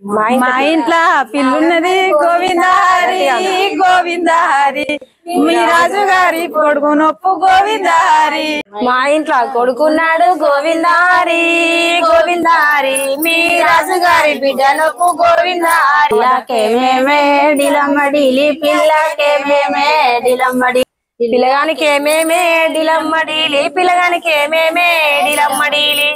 మా ఇంట్లో పిల్లున్నది గోవిందారి గోవిందారి మీ రాజుగారి కొడుకు నొప్పు గోవిందారి మా ఇంట్లో కొడుకున్నాడు గోవిందారి గోవిందారి మీ రాజుగారి బిడ్డ నొప్పు గోవిందారి పిల్లకేమేమే డిలమ్మడిలి పిల్లకేమేమే డిలమ్మడి పిల్లగానికి ఏమేమే డిలమ్మడీలి పిల్లగానికి ఏమేమే డిలమ్మడీలి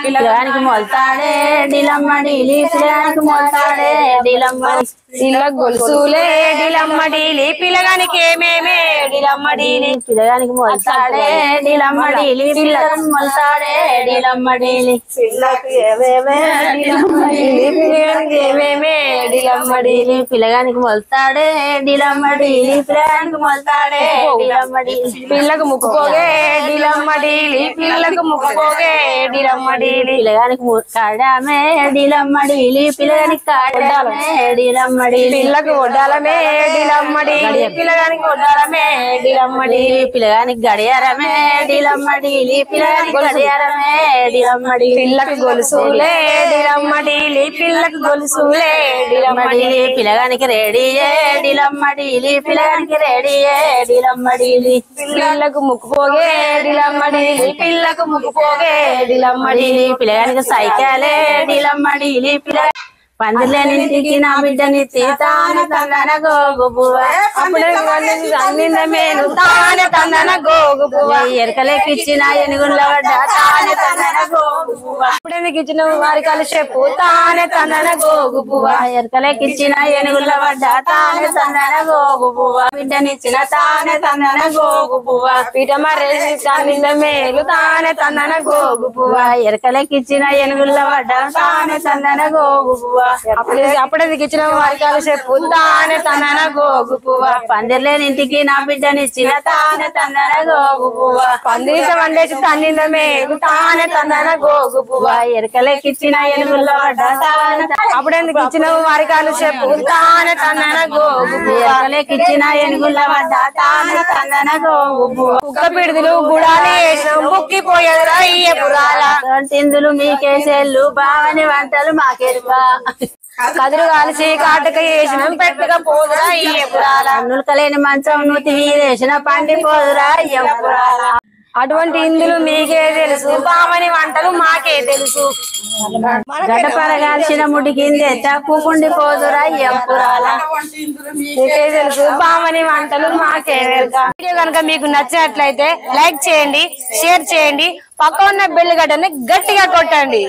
పిల్లగానికి మొలతాడే డిలమ్మడిలి పిల్లగానికి మొలతాడే డిలమ్మడి పిల్ల గొలుసులే డిలమ్మడీలి పిల్లగానికి ఏమేమే డిలమ్మడీలి పిల్లగానికి మొలతాడే డిలమ్మడిలి పిల్లగానికి మొలతాడే డిలమ్మడిలి పిల్లకు ఏమేమే డిలమ్మడీలి పిల్లగానికి ఏమేమే డిలమ్మడీలి పిల్లగానికి మొలతాడే డిలమ్మడిలి పిల్లగానికి మొలతాడే డిలమ్మడిలి పిల్లకు ముక్కుపోగే డిలమ్మడీలి పిల్లకు ముక్కుపోగే డిలమ్మడీలి పిల్లగానికి కాడామే డిలమ్మడిలి పిల్లగానికి కాడామే డిలమ్మడిలి పిల్లకు ఒడ్డాలమే డిలమ్మడీలి పిల్లగానికి ఒడ్డాలమే డిలమ్మడీలి పిల్లగానికి గడియారమే డిలమ్మడిలి పిల్లగానికి గడియారమే డిలమ్మడిలి పిల్లకు గొలుసులే డిలమ్మడీలి పిల్లకు గొలుసులే డిలమ్మడీలి పిల్లగానికి రెడీయే డిలమ్మడిలి పిల్లగానికి రెడీయే డిలమ్మడిలి పిల్లకు ముక్కుపోగే డిలమ్మడీలి పిల్లకు ముక్కుపోగే డిలమ్మడీలి పిల్లగానికి సైకిలే డిలమ్మడిలి పిల్ల పందిలేనింటికి నా బిడ్డని తానే తందన గోగు పువ్వ అప్పుడే అన్నింద మేలు తానే తందన గోగు పువ్వ ఎరకలేకిచ్చిన ఎనుగుల పడ్డ తానే తందన గోగు పువ్వ అప్పుడే ఇచ్చిన వారి కాలు చెప్పు తానే తందన గోగు పువ్వ ఎరకలేకిచ్చిన ఎనుగుల పడ్డ తానే తందన గోగు పువ్వ బిడ్డనిచ్చిన తానే తందన గోగు పువ్వ పీఠమరేసి అన్నింద మేలు తానే తందన గోగు పువ్వ ఎరకలేకిచ్చిన ఎనుగుల పడ్డ తానే తందన గోగు పువ్వ అప్పుడే ఇచ్చిన వారి కాలు చెప్పు తానే తందన గోగు పువ్వ పందిర్లేనింటికి నా బిడ్డనిచ్చిన తానే తందన గోగు పువ్వ పందిట వండేసి తన్నింద మేలు తానే తందన గోగు పువ్వ ఎరకలేకిచ్చిన ఎనుగుల పడ్డ తానే అప్పుడెందుకు ఇచ్చిన వారి కాలు చెప్పు తానే తందన గోగు పువ్వ ఎరకలేకిచ్చిన ఎనుగుల పడ్డ తానే తందన గోగు పువ్వ కుక్క పిడుదులు గుడాలి వేసిన ముక్కిపోయేదిరా ఇయ్య పురాల తిందులు మీకేసేళ్ళు బావని వంటలు మాకెరుక కదురు కాల్చి కాటుక వేసిన పెట్టుక పోదురా ఇయ్య పురాల అన్నులు కలేని మంచం నూతి వేసిన పండిపోదురా ఎప్పురాల అటువంటి ఇందులు మీకే తెలుసు బామని వంటలు మాకే తెలుసు గడ్డపరగాల్సిన ముడి కిందే తప్పుకుండిపోదురా ఎప్పురాల మీకే తెలుసు బామని వంటలు మాకే తెలుసు. వీడియో కనుక మీకు నచ్చినట్లయితే లైక్ చేయండి, షేర్ చేయండి, పక్క ఉన్న బెల్ గడ్డని గట్టిగా కొట్టండి.